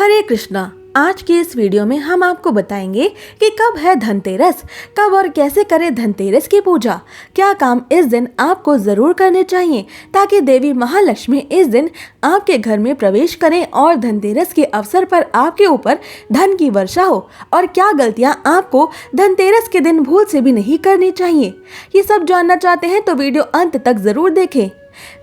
हरे कृष्णा। आज की इस वीडियो में हम आपको बताएंगे कि कब है धनतेरस, कब और कैसे करें धनतेरस की पूजा, क्या काम इस दिन आपको जरूर करने चाहिए ताकि देवी महालक्ष्मी इस दिन आपके घर में प्रवेश करें और धनतेरस के अवसर पर आपके ऊपर धन की वर्षा हो, और क्या गलतियां आपको धनतेरस के दिन भूल से भी नहीं करनी चाहिए। ये सब जानना चाहते हैं तो वीडियो अंत तक जरूर देखें।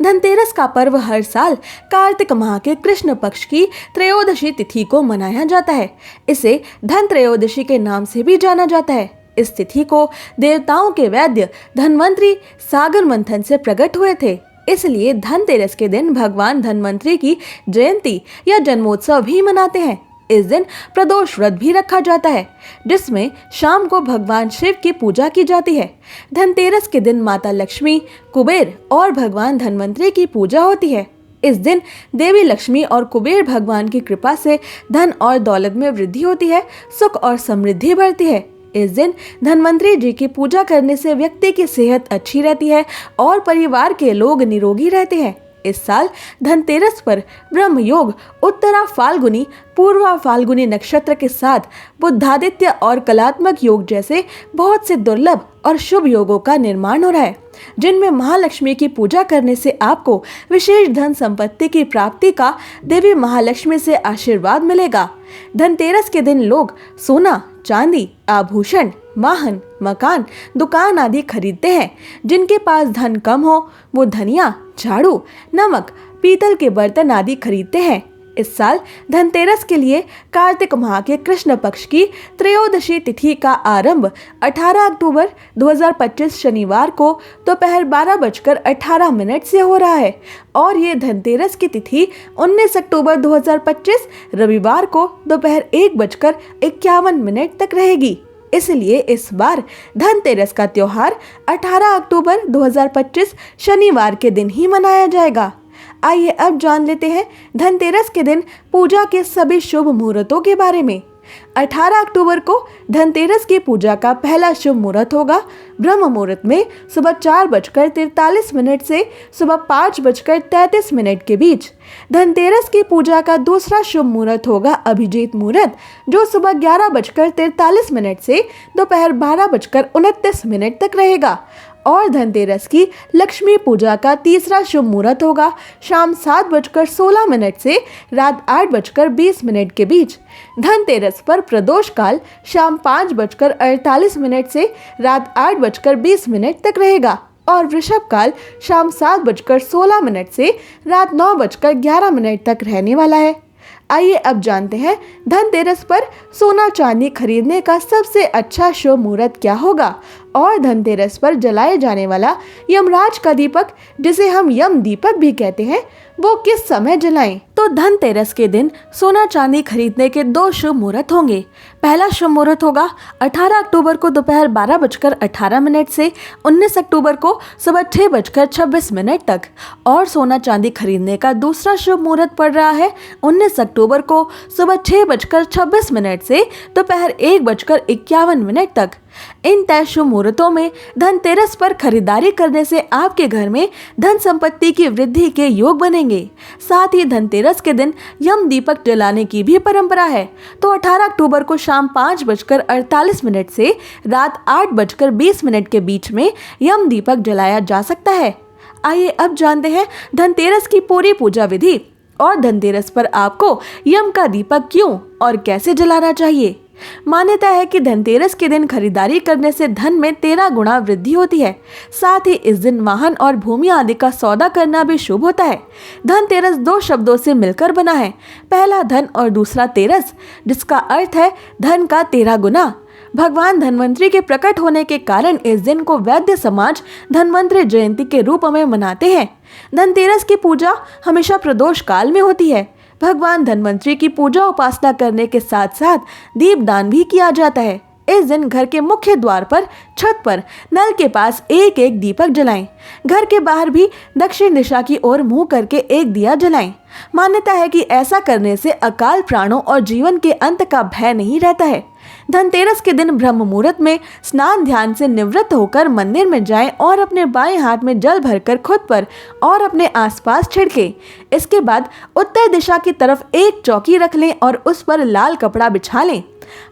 धनतेरस का पर्व हर साल कार्तिक माह के कृष्ण पक्ष की त्रयोदशी तिथि को मनाया जाता है। इसे धन त्रयोदशी के नाम से भी जाना जाता है। इस तिथि को देवताओं के वैद्य धन्वंतरी सागर मंथन से प्रकट हुए थे, इसलिए धनतेरस के दिन भगवान धन्वंतरी की जयंती या जन्मोत्सव भी मनाते हैं। इस दिन प्रदोष व्रत भी रखा जाता है, जिसमें शाम को भगवान शिव की पूजा की जाती है। धनतेरस के दिन माता लक्ष्मी, कुबेर और भगवान धन्वंतरी की पूजा होती है। इस दिन देवी लक्ष्मी और कुबेर भगवान की कृपा से धन और दौलत में वृद्धि होती है, सुख और समृद्धि बढ़ती है। इस दिन धन्वंतरी जी की पूजा करने से व्यक्ति की सेहत अच्छी रहती है और परिवार के लोग निरोगी रहते हैं। इस साल धनतेरस पर ब्रह्म योग, उत्तरा फाल्गुनी, पूर्वा फाल्गुनी नक्षत्र के साथ बुद्धादित्य और कलात्मक योग जैसे बहुत से दुर्लभ और शुभ योगों का निर्माण हो रहा है, जिनमें महालक्ष्मी की पूजा करने से आपको विशेष धन संपत्ति की प्राप्ति का देवी महालक्ष्मी से आशीर्वाद मिलेगा। धनतेरस के दिन लोग सोना, चांदी, आभूषण, वाहन, मकान, दुकान आदि खरीदते हैं। जिनके पास धन कम हो वो धनिया, झाड़ू, नमक, पीतल के बर्तन आदि खरीदते हैं। इस साल धनतेरस के लिए कार्तिक माह के कृष्ण पक्ष की त्रयोदशी तिथि का आरंभ 18 अक्टूबर 2025 शनिवार को दोपहर 12:18 से हो रहा है और ये धनतेरस की तिथि 19 अक्टूबर 2025 रविवार को दोपहर 1:51 तक रहेगी। इसलिए इस बार धनतेरस का त्योहार 18 अक्टूबर 2025 शनिवार के दिन ही मनाया जाएगा। आइए अब जान लेते हैं धनतेरस के दिन पूजा के सभी शुभ मुहूर्तों के बारे में। 18 अक्टूबर को धनतेरस की पूजा का पहला शुभ मुहूर्त होगा ब्रह्म मुहूर्त में सुबह 4:43 से सुबह 5:33 के बीच। धनतेरस की पूजा का दूसरा शुभ मुहूर्त होगा अभिजीत मुहूर्त, जो सुबह 11:43 से दोपहर 12:29 तक रहेगा। और धनतेरस की लक्ष्मी पूजा का तीसरा शुभ मुहूर्त होगा शाम 7:16 से रात 8:20 के बीच। धनतेरस पर प्रदोष काल शाम 5:48 से रात 8:20 तक रहेगा और वृषभ काल शाम 7:16 से रात 9:11 तक रहने वाला है। आइए अब जानते हैं धनतेरस पर सोना चांदी खरीदने का सबसे अच्छा शुभ मुहूर्त क्या होगा और धनतेरस पर जलाए जाने वाला यमराज का दीपक, जिसे हम यम दीपक भी कहते हैं, वो किस समय जलाएं। तो धनतेरस के दिन सोना चांदी खरीदने के दो शुभ मुहूर्त होंगे। पहला शुभ मुहूर्त होगा 18 अक्टूबर को दोपहर 12:18 से 19 अक्टूबर को सुबह 6:26 तक, और सोना चांदी खरीदने का दूसरा शुभ मुहूर्त पड़ रहा है 19 अक्टूबर को सुबह 6:26 से दोपहर 1:51 तक। इन तय शुभ मुहूर्तों में धनतेरस पर खरीदारी करने से आपके घर में धन संपत्ति की वृद्धि के योग बनेंगे। साथ ही धनतेरस के दिन यम दीपक जलाने की भी परंपरा है। तो 18 अक्टूबर को शाम 5:48 से रात 8:20 के बीच में यम दीपक जलाया जा सकता है। आइए अब जानते हैं धनतेरस की पूरी पूजा विधि और धनतेरस पर आपको यम का दीपक क्यों और कैसे जलाना चाहिए। मान्यता है कि धनतेरस के दिन खरीदारी करने से धन में 13 गुना वृद्धि होती है। साथ ही इस दिन वाहन और भूमि आदि का सौदा करना भी शुभ होता है। धनतेरस दो शब्दों से मिलकर बना है, पहला धन और दूसरा तेरस, जिसका अर्थ है धन का 13 गुना। भगवान धन्वंतरी के प्रकट होने के कारण इस दिन को वैद्य समाज धन्वंतरी जयंती के रूप में मनाते हैं। धनतेरस की पूजा हमेशा प्रदोष काल में होती है। भगवान धन्वंतरी की पूजा उपासना करने के साथ साथ दीपदान भी किया जाता है। इस दिन घर के मुख्य द्वार पर, छत पर, नल के पास एक एक दीपक जलाएं। घर के बाहर भी दक्षिण दिशा की ओर मुंह करके एक दिया जलाएं। मान्यता है कि ऐसा करने से अकाल प्राणों और जीवन के अंत का भय नहीं रहता है। धनतेरस के दिन ब्रह्म मुहूर्त में स्नान ध्यान से निवृत्त होकर मंदिर में जाएं और अपने बाएं हाथ में जल भरकर खुद पर और अपने आसपास छिड़के। इसके बाद उत्तर दिशा की तरफ एक चौकी रख लें और उस पर लाल कपड़ा बिछा लें।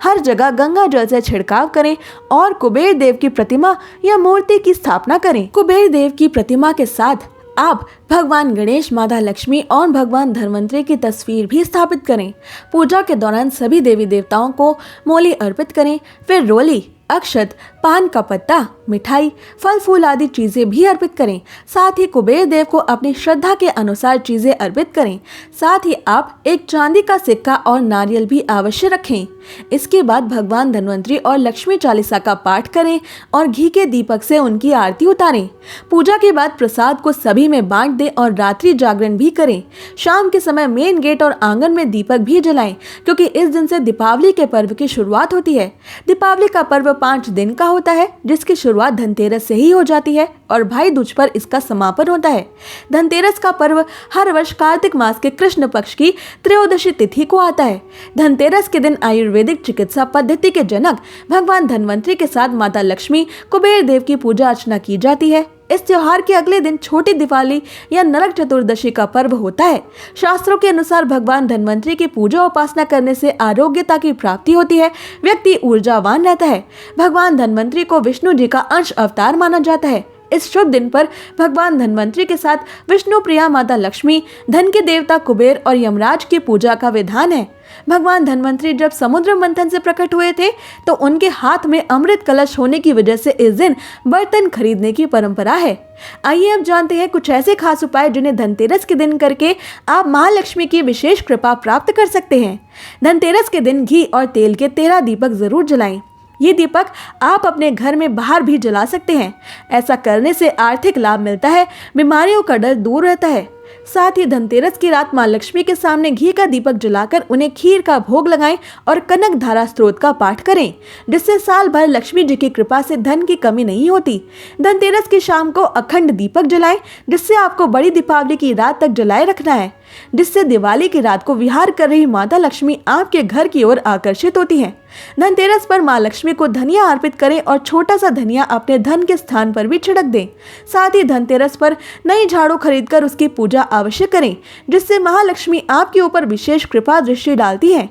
हर जगह गंगा जल से छिड़काव करें और कुबेर देव की प्रतिमा या मूर्ति की स्थापना करें। कुबेर देव की प्रतिमा के साथ आप भगवान गणेश, माता लक्ष्मी और भगवान धन्वंतरि की तस्वीर भी स्थापित करें। पूजा के दौरान सभी देवी देवताओं को मोली अर्पित करें, फिर रोली, अक्षत, पान का पत्ता, मिठाई, फल फूल आदि चीजें भी अर्पित करें। साथ ही कुबेर देव को अपनी श्रद्धा के अनुसार चीजें अर्पित करें। साथ ही आप एक चांदी का सिक्का और नारियल भी अवश्य रखें। इसके बाद भगवान धन्वंतरि और लक्ष्मी चालीसा का पाठ करें और घी के दीपक से उनकी आरती उतारें। पूजा के बाद प्रसाद को सभी में बांट दें और रात्रि जागरण भी करें। शाम के समय मेन गेट और आंगन में दीपक भी जलाएं, क्योंकि इस दिन से दीपावली के पर्व की शुरुआत होती है। दीपावली का पर्व 5 दिन का होता है, जिसकी शुरुआत धनतेरस से ही हो जाती है और भाई दूज पर इसका समापन होता है। धनतेरस का पर्व हर वर्ष कार्तिक मास के कृष्ण पक्ष की त्रयोदशी तिथि को आता है। धनतेरस के दिन आयुर्वेदिक चिकित्सा पद्धति के जनक भगवान धन्वंतरि के साथ माता लक्ष्मी, कुबेर देव की पूजा अर्चना की जाती है। इस त्योहार के अगले दिन छोटी दिवाली या नरक चतुर्दशी का पर्व होता है। शास्त्रों के अनुसार भगवान धन्वंतरि की पूजा उपासना करने से आरोग्यता की प्राप्ति होती है, व्यक्ति ऊर्जावान रहता है। भगवान धन्वंतरि को विष्णु जी का अंश अवतार माना जाता है। इस शुभ दिन पर भगवान धन्वंतरि के साथ विष्णु प्रिया माता लक्ष्मी, धन के देवता कुबेर और यमराज की पूजा का विधान है। भगवान धन्वंतरि जब समुद्र मंथन से प्रकट हुए थे तो उनके हाथ में अमृत कलश होने की वजह से इस दिन बर्तन खरीदने की परंपरा है। आइए अब जानते हैं कुछ ऐसे खास उपाय जिन्हें धनतेरस के दिन करके आप महालक्ष्मी की विशेष कृपा प्राप्त कर सकते हैं। धनतेरस के दिन घी और तेल के 13 दीपक जरूर जलाएं। ये दीपक आप अपने घर में बाहर भी जला सकते हैं। ऐसा करने से आर्थिक लाभ मिलता है, बीमारियों का डर दूर रहता है। साथ ही धनतेरस की रात मां लक्ष्मी के सामने घी का दीपक जलाकर उन्हें खीर का भोग लगाएं और कनक धारा स्तोत्र का पाठ करें, जिससे साल भर लक्ष्मी जी की कृपा से धन की कमी नहीं होती। धनतेरस की शाम को अखंड दीपक जलाएं, जिससे आपको बड़ी दीपावली की रात तक जलाए रखना है, जिससे दिवाली की रात को विहार कर रही माता लक्ष्मी आपके घर की ओर आकर्षित होती हैं। धनतेरस पर मां लक्ष्मी को धनिया अर्पित करें और छोटा सा धनिया अपने धन के स्थान पर भी छिड़क दें। साथ ही धनतेरस पर नई झाड़ू खरीदकर उसकी पूजा अवश्य करें, जिससे महालक्ष्मी आपके ऊपर विशेष कृपा दृष्टि डालती है।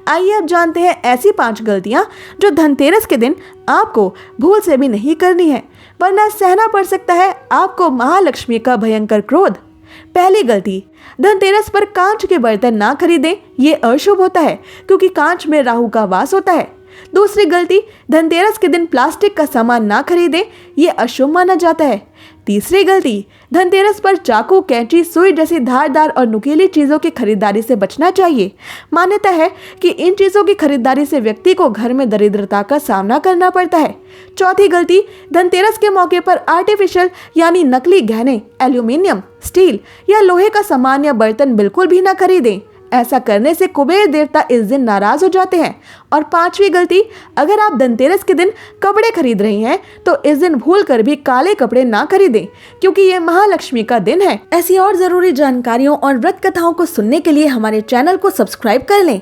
आइए अब जानते हैं ऐसी 5 गलतियां जो धनतेरस के दिन आपको भूल से भी नहीं करनी है, वरना सहना पड़ सकता है आपको महालक्ष्मी का भयंकर क्रोध। पहली गलती, धनतेरस पर कांच के बर्तन ना खरीदें, ये अशुभ होता है क्योंकि कांच में राहु का वास होता है। दूसरी गलती, धनतेरस के दिन प्लास्टिक का सामान ना खरीदें, ये अशुभ माना जाता है। तीसरी गलती, धनतेरस पर चाकू, कैंची, सुई जैसी धारदार और नुकीली चीजों की खरीदारी से बचना चाहिए। मान्यता है कि इन चीजों की खरीदारी से व्यक्ति को घर में दरिद्रता का सामना करना पड़ता है। चौथी गलती, धनतेरस के मौके पर आर्टिफिशियल यानी नकली गहने, एल्यूमिनियम, स्टील या लोहे का सामान या बर्तन बिल्कुल भी ना खरीदें। ऐसा करने से कुबेर देवता इस दिन नाराज हो जाते हैं। और 5वीं गलती, अगर आप धनतेरस के दिन कपड़े खरीद रही हैं तो इस दिन भूल कर भी काले कपड़े ना खरीदें, क्योंकि ये महालक्ष्मी का दिन है। ऐसी और जरूरी जानकारियों और व्रत कथाओं को सुनने के लिए हमारे चैनल को सब्सक्राइब कर लें।